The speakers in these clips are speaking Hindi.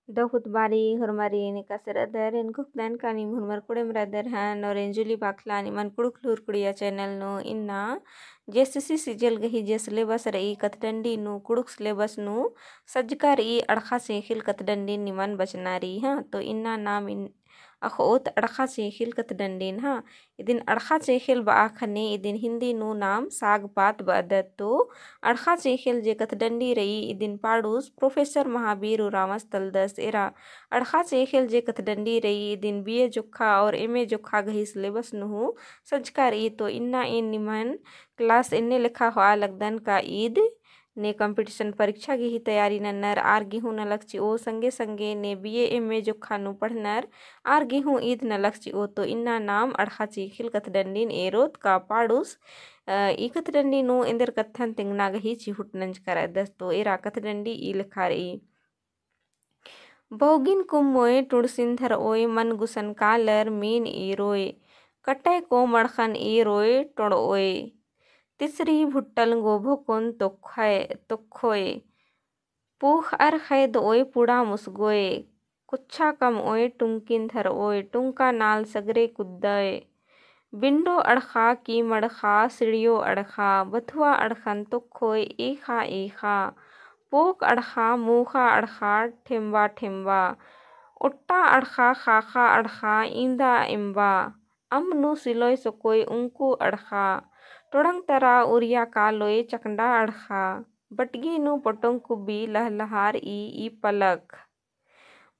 Dahut bari hormari ni kasar in kukdan kani hormar kudem radar han और एंजुली बाखला नि मन कुड़ुक लूर कुड़िया चैनल नो इन्ना जेससी सिजल गही जे सिलेबस रई कतडंडी नु कुड़ुक सिलेबस नु सज्जकार ई अड़खा से खिल कतडंडी निमन बचनारी हाँ तो इन्ना नाम इन अखोत अड़खा से खिल कतडंडीन हाँ इदिन अड़खा से खिल बाखने इदिन हिंदी नु नाम साग पात बदत तो अड़खा से खिल जे कतडंडी रई इदिन पाड़ूस प्रोफेसर महावीर रामस तलदस एरा अड़खा से खिल जे कतडंडी रई इदिन बीए जोखा और एमए जोखा गही सिलेबस नु सज्जकार ई तो इन्ना इन निमन क्लास इन्ने लिखा हुआ लगदन का ईद ने कंपटीशन परीक्षा की ही तैयारी नन्नर आर गेहूँ न लक्ष्य ओ संगे संगे ने बीए एमए जो खानू पढ़नर आर गेहूँ ईद न लक्ष्य ओ तो इन्ना नाम अड़खा चीखिल कतडंडीन एरोत का पाड़ूस ई कतडंडी नु इंदर कथन तिंगना गही चिहुट नंज कर दस तो एरा कतडंडी ई लिखा रही बौगिन कुम मोए टुड़सिंधर ओय मन गुसन कालर मीन ई रोय कटय को मड़खन ई रोय टोड़ ओय तिसरी भुट्टल गोभो कोन तोखोय पूख अर खैद ओय पुड़ा मुसगोय कुच्छा कम ओय टुंकिन धर ओय टुंका नाल सगरे कुद्दय बिंडो अड़खा की मड़खा सिड़ियो अड़खा बथुआ अड़खन तोखोय एखा एखा पोक अड़खा मूखा अड़खा ठेम्बा ठेम्बा उट्टा अड़खा खाखा अड़खा इंदा इम्बा अमनु सिलोय सकोय उंकू अड़खा टोड़ंग तरा उरिया कालोय चकंडा अड़खा बटगी नु पटोंग कुबी लहलहार ई पलक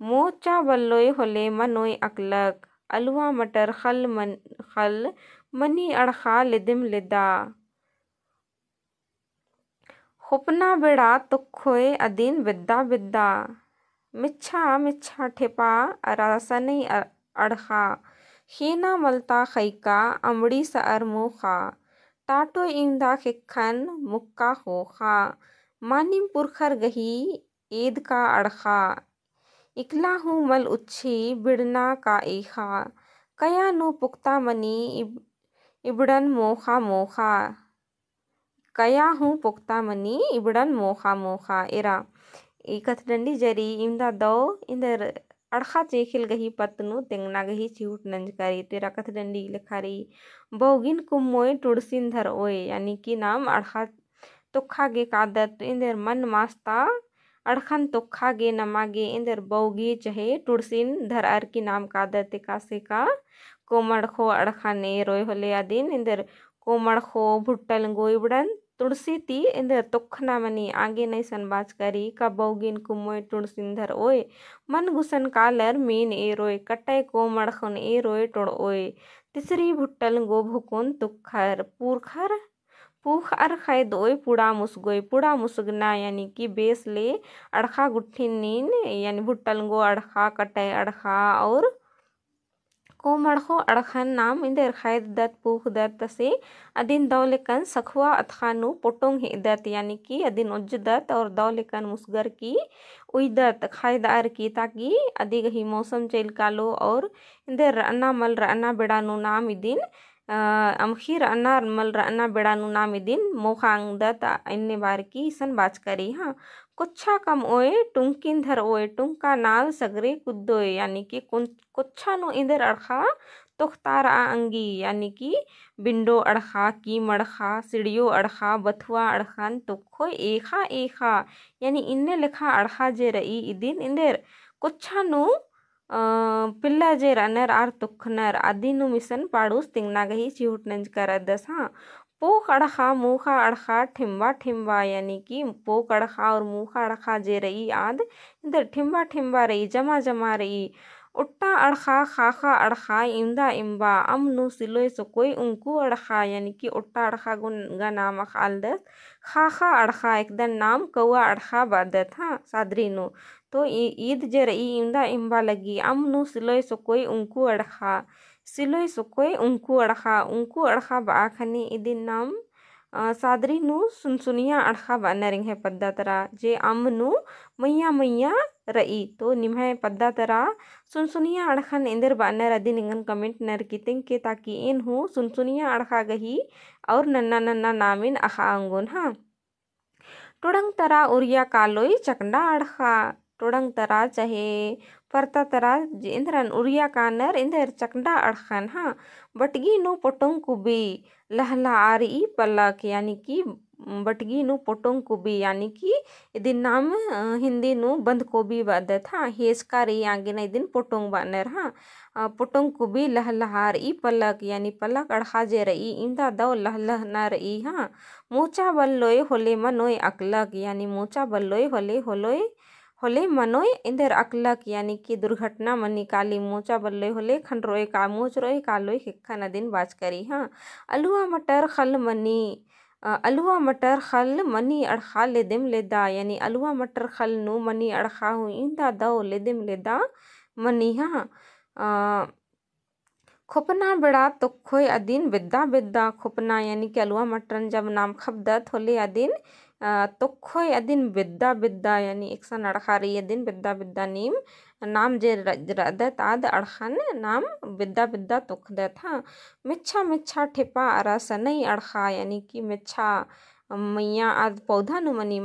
मोचा बल्लोय होले मनोय अकलक अलुआ मटर खल मनी अड़खा लिदिम लिदा खुपना बेड़ा तुखोय अदिन बिद्दा बिद्दा मिच्छा मिच्छा ठेपा अरासनई अड़खा खीना मलता खैका अमड़ी सअर मुखा टाटो इंदा खिखन मुक्का होखा मानिम पुरखर गही ईद का अड़खा इकला हूँ मल उच्छी बिड़ना का ईखा कया नु पुक्ता मनी इबड़न मोखा मोखा कया हूँ पुक्ता मनी इबड़न मोखा मोखा एरा ई कथडंडी जरी इंदा दो इंदर अड़खा चेखिल गही पत्नु तेंगना गही चिहुट नंजकारी तेरा कथडंडी लिखारी बौगिन कुमोय टुड़सिन धर ओय यानी कि नाम अड़खा तुखा गे कादत इंदर मन मास्ता अड़खन तुखा गे नमागे इंदर बौगी चहे टुड़सिन धर अर की नाम कादत कासे का कोमड़खो अड़खा ने रोय होले अदिन इंदर कोमड़खो भुट्टल गोइबड़न तुड़सी ती इंदर तुखना मनी आगे नहीं सनबाज करी का बौगिन कुमोय टुड़सिंधर ओय मन गुसन कालर मीन ए रोय कटय को मड़खन ए रोय टोड़ ओय तिसरी भुट्टल गो भुकुन तुखर पूरखर पूख अर खैद ओय पुड़ा मुसगना यानी कि बेस ले अड़खा गुट्ठिन नीन यानी भुट्टल गो अड़खा कटय अड़खा और को मड़खो अड़खन नाम इंदर खैद दत पूख दत तसे अदिन दौलेकन सखुआ अथानु पोटोंग हिदत यानी कि अदिन उज्जदत और दौलेकन मुसगर की उइदत खैद अर की ताकि अधिक ही मौसम चल कालो और इंदर रअना मल रअना बेड़ानु नाम इदिन अमखी रअना मल रअना बेड़ानु नाम इदिन मोखांग दत इन्ने बार की सन बाच करी हाँ कुच्छा कम ओए टुंकिन धर ओए टुंका नाल सगरे कुद्दोय यानी कि कुच्छा नु इंदर अड़खा तुखतारा अंगी यानी कि बिंडो अड़खा की मड़खा सिड़ियो अड़खा बथुआ अड़खान तुखो एखा एखा यानी इन्ने लिखा अड़खा जे रई इदिन इंदर कुच्छा नु पिल्ला जे रनर आर तुखनर आदि नु मिसन पाड़ूस तिंगना गही चिहुट नंज कर दस हाँ पोक अड़खा मूखा अड़खा ठिम्बा ठिम्बा यानी कि पोक अड़खा और मूखा अड़खा जे रही आद इधर ठिम्बा ठिम्बा रही जमा जमा रही उट्टा अड़खा खाखा अड़खा इम्दा इम्बा अमनु सिलोय सकोय उंकू अड़खा यानी कि उट्टा अड़खा गुन नाम खालदस खाखा अड़खा एकदम नाम कौआ अड़खा बादत हाँ सादरी नु तो ईद जे रही इम्दा इम्बा लगी अमनु सिलोय सकोय उंकू अड़खा सिलोय सकोय उंकू अड़खा बाखनी इदिन नाम सादरी नु सुनसुनिया अड़खा बानरिंग है पद्दा तरा जे अमनु मैया मैया रई तो निम्हे पद्दा तरा सुनसुनिया अड़खन इंदर बानर अदिन इंगन कमेंट नर कितिंग के ताकि इन हूँ सुनसुनिया अड़खा गही और नन्ना नन्ना नामिन अखा अंगुन हाँ टुड़ंग तरा उरिया कालोई चकंडा अड़खा टोडंग तरा चाहे परता तरा इंद्रन उरिया कानर इंदर चकंडा अड़खन हाँ बटगी नु पोटोंग कुबी लहला आरी पलक यानी कि बटगी नु पोटोंग कुबी यानी कि इदिन नाम हिंदी नु बंद कोबी बदत हाँ हेसका रे आगे न इदिन पोटोंग बानर हाँ पोटोंग कुबी लहलहार ई पलक यानी पलक अड़खा जे रही इंदा दो लहलह न रही हाँ मोचा बल्लोय होले मनोय अकलक यानी मोचा बल्लोय होले होलोय होले मनोय इंदर अकलक यानी कि दुर्घटना मनी काली मोचा बल्लोय होले खंडरोय का मोच रोय कालोय हिक्खा नदिन बाज करी हाँ अलुआ मटर खल मनी अलुआ मटर खल मनी अड़खा लेदेम लेदा यानी अलुआ मटर खल नु मनी अड़खा हूँ इंदा दो लेदेम लेदा मनी हाँ खोपना बेड़ा तो खोय अदिन बिद्दा बिद्दा खोपना यानी कि अलुआ मटरन जब नाम खबदत होले अदिन तो खोय अदिन बिद्दा बिद्दा यानी एक सन अड़खा रही अदिन बिद्दा बिद्दा नीम नाम जे रदत आद अड़खन नाम बिद्दा बिद्दा तुखदत हाँ मिच्छा मिच्छा ठेपा अरस नहीं अड़खा यानी कि मिच्छा मैया आद पौधा नु मनी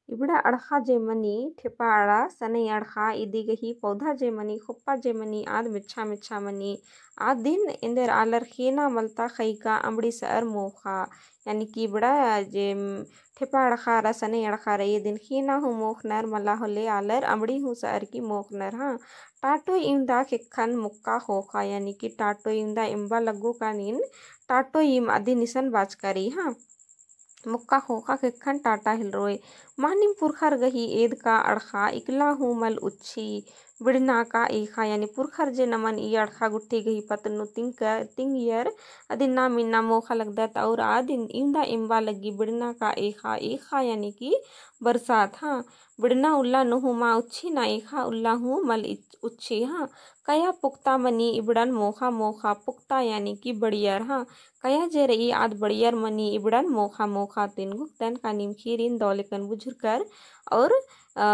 इबड़ा अड़खा जे मनी ठेपा अड़ा सनई अड़खा इदी गही पौधा जे मनी खुप्पा जे मनी आद मिच्छा मिच्छा मनी आद दिन इंदर आलर खेना मलता खईका अमड़ी सर मोखा यानी कि बड़ा जे ठेपा अड़खा अड़ा सनई अड़खा रही दिन खेना हूँ मोख नर मला होले आलर अमड़ी हूँ सर की मोख नर हाँ टाटो इमदा खिखन मुक्का होखा यानी कि टाटो इमदा इम्बा लगो का नीन टाटो इम आदि निसन बाज करी हाँ मुक्का होका खिखन टाटा हिल रोए मानिम पुरखर गही एद का अड़खा इकला हूँ मल उच्छी बिड़ना का एखा यानी पुरखर जे नमन ई अड़खा गुट्ठी गही पतनु तिंग यर अदिन ना मिन्ना मोखा लगदत और आदिन इंदा इम्बा लगी बिड़ना का एखा एखा यानी कि बरसात हाँ बिड़ना उल्ला नुहु मा उच्छी ना एखा उल्ला हूँ मल उच्छी हाँ कया पुख्ता मनी इबड़न मोखा मोखा पुख्ता यानी कि बड़ियर हाँ कया जे रही आद बड़ियर मनी इबड़न मोखा मोखा तिन गुक्तन का निम खीरिन दौलेकन बुझुर कर और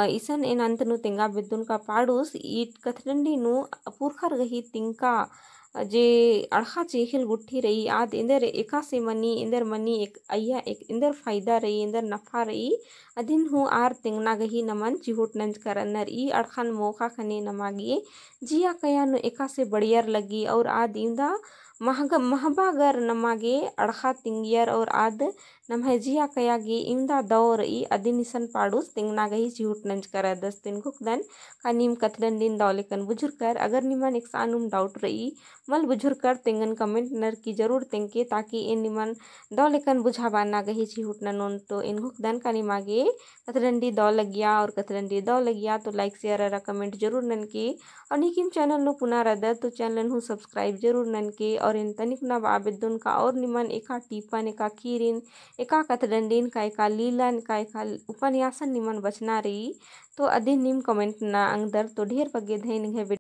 ईसन इन अंतनु तिंगा बिद्दुन का पाडूस ईट कथडंडी नु पुरखर गही तिंका जे अड़खा चेखिल गुट्ठी रही आद इंदर एका से मनी इंदर मनी एक अय्या एक इंदर फायदा रही इंदर नफा रही अदिन हूँ आर तिंगना गही नमन चिहुट नंज करनर ई अड़खन मोखा खने नमागी जिया कया नु एका से बड़ियर लगी और आद इंदा महबागर नमागे अड़खा तिंगियर और आद नमहजिया कयागे इंदा दौर ई अदिनिसन पाडूस तिंगना गही चिहुट नंज कर दस दिन गुकदन का नीम कथडन दिन दौलेकन बुझुर कर अगर निमन एक सानुम डाउट रही मल बुझुर कर तिंगन कमेंट नर की जरूर तिंके ताकि इन निमन दौलेकन बुझावाना गही चिहुट ननोन तो इन गुकदन का निमागे कथडंडी दौ लगिया और कथडंडी दौ लगिया तो लाइक शेयर और कमेंट जरूर नन के और निकिम चैनल नु पुनः रद तो चैनल हूँ सब्सक्राइब जरूर नन के और इन तनिक ना बाबिद्दुन का और निमन एका टीपन एका कीरिन एका कथडंडीन का एका लीलन का एका उपन्यासन निमन बचना रही तो अधीन निम कमेंट ना अंगदर तो ढेर पगे धैन है।